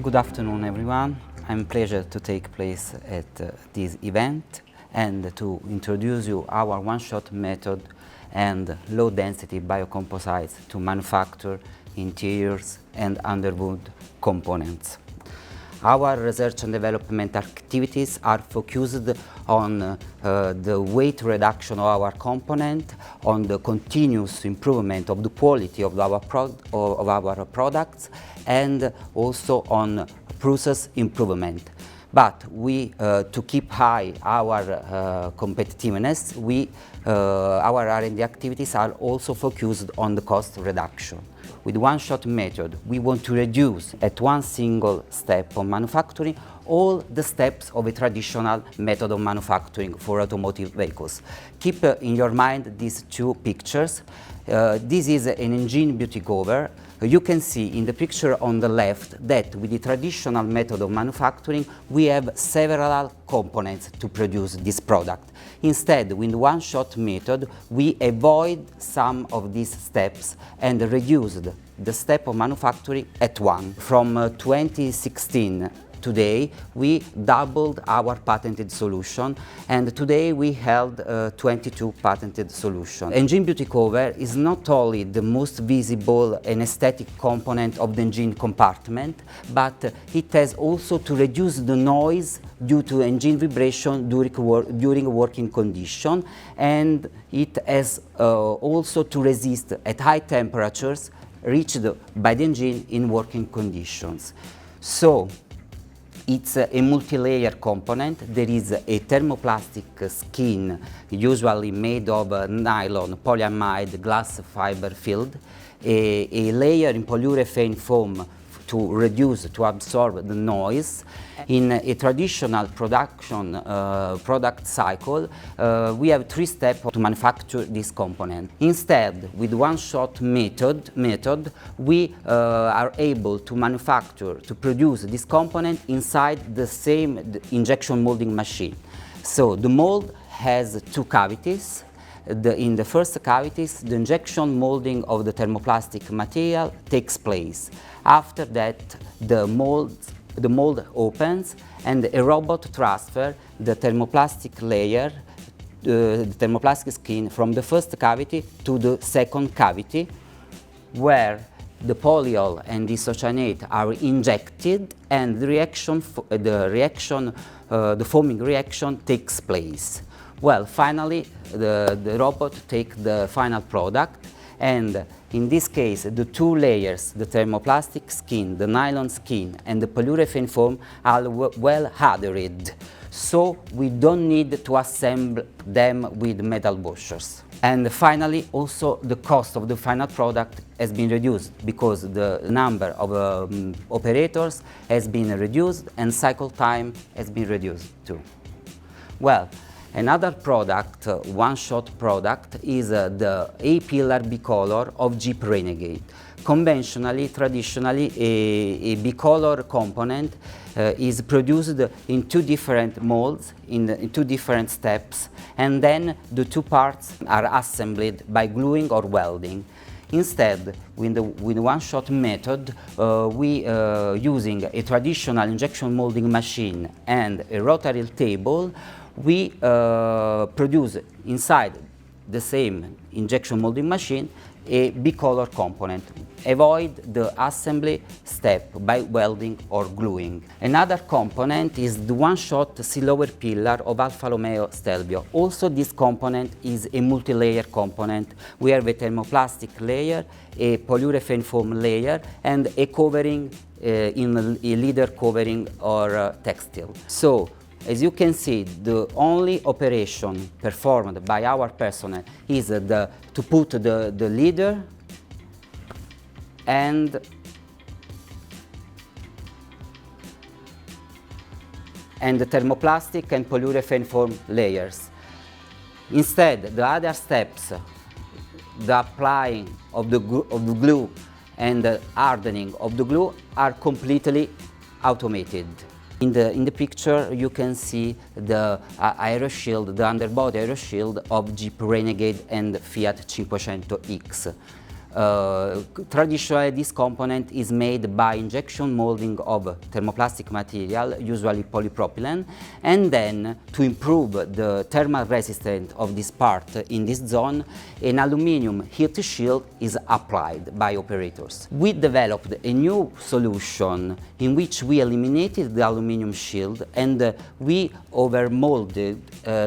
Good afternoon, everyone. I'm pleased to take place at this event and to introduce you our one-shot method and low-density biocomposites to manufacture interiors and underwood components. Our research and development activities are focused on the weight reduction of our component, on the continuous improvement of the quality of our products, and also on process improvement. But to keep high our competitiveness, our R&D activities are also focused on the cost reduction. With one-shot method, we want to reduce at one single step of manufacturing all the steps of a traditional method of manufacturing for automotive vehicles. Keep in your mind these two pictures. This is an engine beauty cover. You can see in the picture on the left that with the traditional method of manufacturing, we have several components to produce this product. Instead, with one-shot method, we avoid some of these steps and reduced the step of manufacturing at one. From 2016 today, we doubled our patented solution, and today we held 22 patented solutions. Engine beauty cover is not only the most visible and aesthetic component of the engine compartment, but it has also to reduce the noise due to engine vibration during working condition, and it has also to resist at high temperatures reached by the engine in working conditions. So, it's a multi-layer component. There is a thermoplastic skin, usually made of nylon, polyamide, glass fiber filled, a layer in polyurethane foam to absorb the noise. In a traditional product cycle, we have three steps to manufacture this component. Instead, with one-shot method, we are able to produce this component inside the same injection molding machine. So the mold has two cavities. In the first cavities, the injection molding of the thermoplastic material takes place. After that, the mold opens and a robot transfers the thermoplastic layer, the thermoplastic skin, from the first cavity to the second cavity, where the polyol and the isocyanate are injected, and the foaming reaction takes place. Well, finally, the robot takes the final product, and in this case, the two layers, the thermoplastic skin, the nylon skin, and the polyurethane foam are well adhered, so we don't need to assemble them with metal washers. And finally, also the cost of the final product has been reduced because the number of operators has been reduced and cycle time has been reduced too. Well, another product, one-shot product, is the A-pillar Bicolor of Jeep Renegade. Conventionally, traditionally, a Bicolor component is produced in two different molds, in two different steps, and then the two parts are assembled by gluing or welding. Instead, with the one-shot method, using a traditional injection molding machine and a rotary table, we produce inside the same injection molding machine a Bicolor component. Avoid the assembly step by welding or gluing. Another component is the one-shot C-lower pillar of Alfa Romeo Stelvio. Also, this component is a multi-layer component. We have a thermoplastic layer, a polyurethane foam layer, and a covering in a leather covering or textile. So, as you can see, the only operation performed by our personnel is to put the leather and the thermoplastic and polyurethane foam layers. Instead, the other steps, the applying of the glue and the hardening of the glue, are completely automated. In the picture, you can see the aeroshield, the underbody aeroshield of Jeep Renegade and Fiat 500X. Traditionally, this component is made by injection molding of thermoplastic material, usually polypropylene, and then to improve the thermal resistance of this part in this zone, an aluminum heat shield is applied by operators. We developed a new solution in which we eliminated the aluminum shield and we overmolded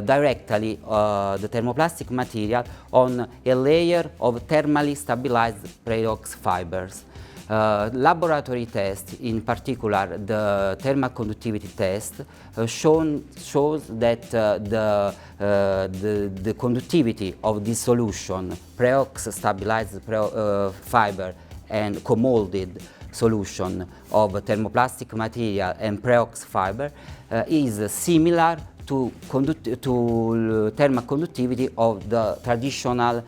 directly the thermoplastic material on a layer of thermally stabilized Preox fibers. Laboratory test, in particular the thermal conductivity test, shows that the conductivity of this solution, Preox stabilized fiber and co-molded solution of thermoplastic material and Preox fiber, is similar to thermal conductivity of the traditional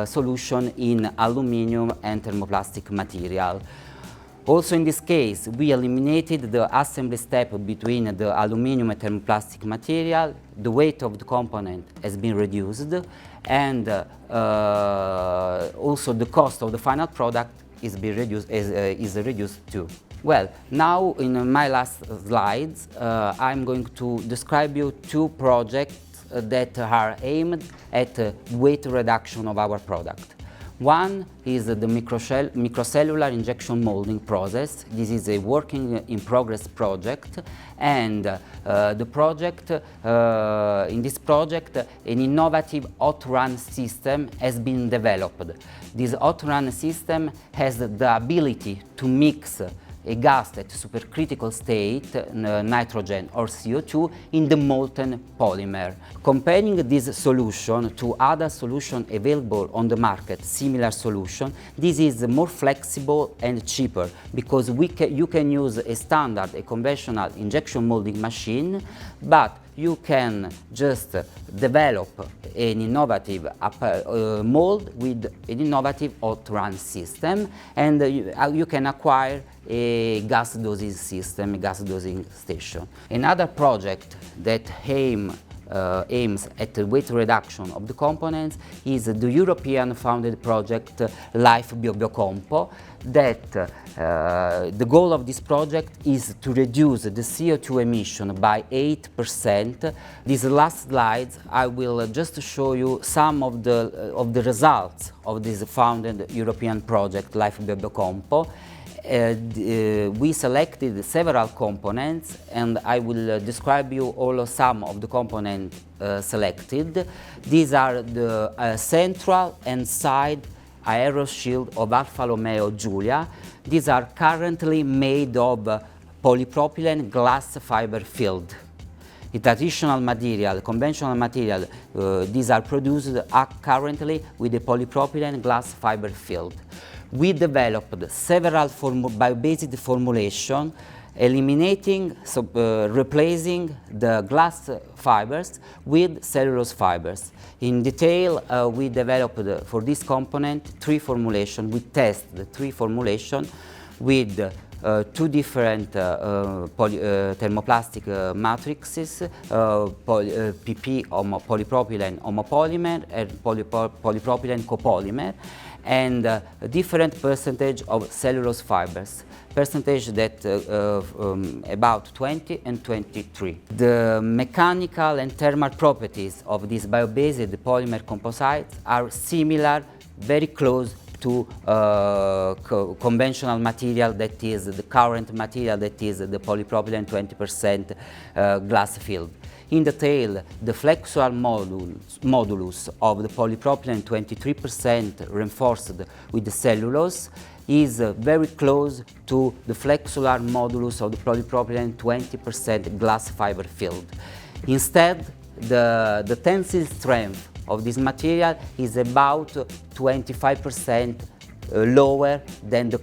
solution in aluminum and thermoplastic material. Also in this case, we eliminated the assembly step between the aluminum and thermoplastic material. The weight of the component has been reduced, and also the cost of the final product is reduced too. Well, now in my last slides, I'm going to describe you two projects that are aimed at weight reduction of our product. One is the microcellular injection molding process. This is a working in progress project, and in this project an innovative hot run system has been developed. This hot run system has the ability to mix a gas at supercritical state, nitrogen or CO2, in the molten polymer. Comparing this solution to other solutions available on the market, similar solution, this is more flexible and cheaper because you can use a standard, a conventional injection molding machine, but you can just develop an innovative mold with an innovative hot run system, and you can acquire a gas dosing system, a gas dosing station. Another project that aims at the weight reduction of the components is the European founded project Life BioCompo. The goal of this project is to reduce the CO2 emission by 8%. These last slides, I will just show you some of the results of this founded European project Life BioCompo. We selected several components, and I will describe you some of the components selected. These are the central and side aero shield of Alfa Romeo Giulia. These are currently made of polypropylene glass fiber filled. The traditional material, conventional material, these are produced currently with a polypropylene glass fiber filled. We developed several bio-based formulations, replacing the glass fibers with cellulose fibers. In detail, we developed for this component 3 formulations. We tested 3 formulations with 2 different thermoplastic matrices, PP polypropylene homopolymer and polypropylene copolymer, and a different percentage of cellulose fibers, percentage that about 20 and 23. The mechanical and thermal properties of these bio-based polymer composites are similar, very close to conventional material, that is the current material, that is the polypropylene 20% glass filled. In detail, the flexural modulus of the polypropylene 23% reinforced with the cellulose is very close to the flexular modulus of the polypropylene 20% glass fiber filled. Instead, the tensile strength of this material is about 25% lower than the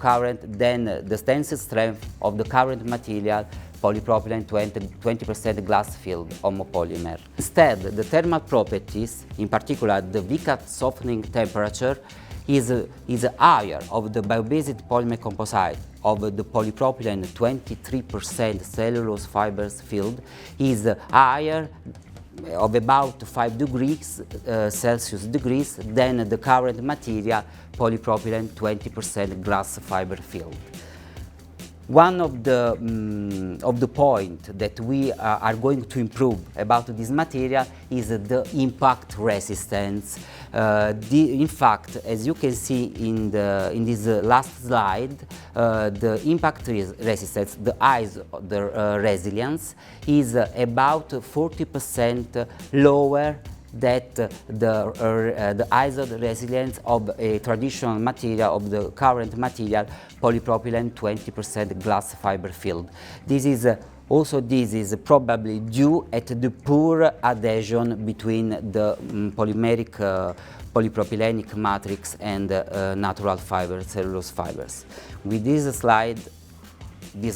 tensile strength of the current material, polypropylene 20% glass filled homopolymer. Instead, the thermal properties, in particular the Vicat softening temperature, is higher of the bio-based polymer composite of the polypropylene 23% cellulose fibers filled, is higher of about 5 degrees Celsius than the current material, polypropylene 20% glass fiber filled. One of the points that we are going to improve about this material is the impact resistance. In fact, as you can see in this last slide, the impact resistance, the resilience, is about 40% lower that the iso resilience of a traditional material, of the current material, polypropylene 20% glass fiber filled. This is probably due at the poor adhesion between the polymeric polypropylenic matrix and natural fiber, cellulose fibers. With this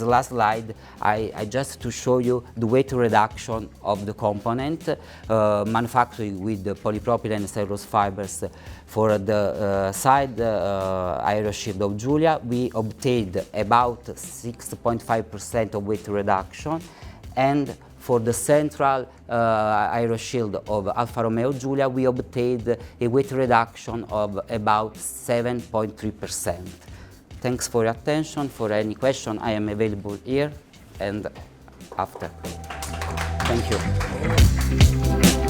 last slide, I just to show you the weight reduction of the component manufactured with the polypropylene cellulose fibers. For the side aeroshield of Giulia, we obtained about 6.5% of weight reduction, and for the central aeroshield of Alfa Romeo Giulia, we obtained a weight reduction of about 7.3%. Thanks for your attention. For any question, I am available here and after. Thank you.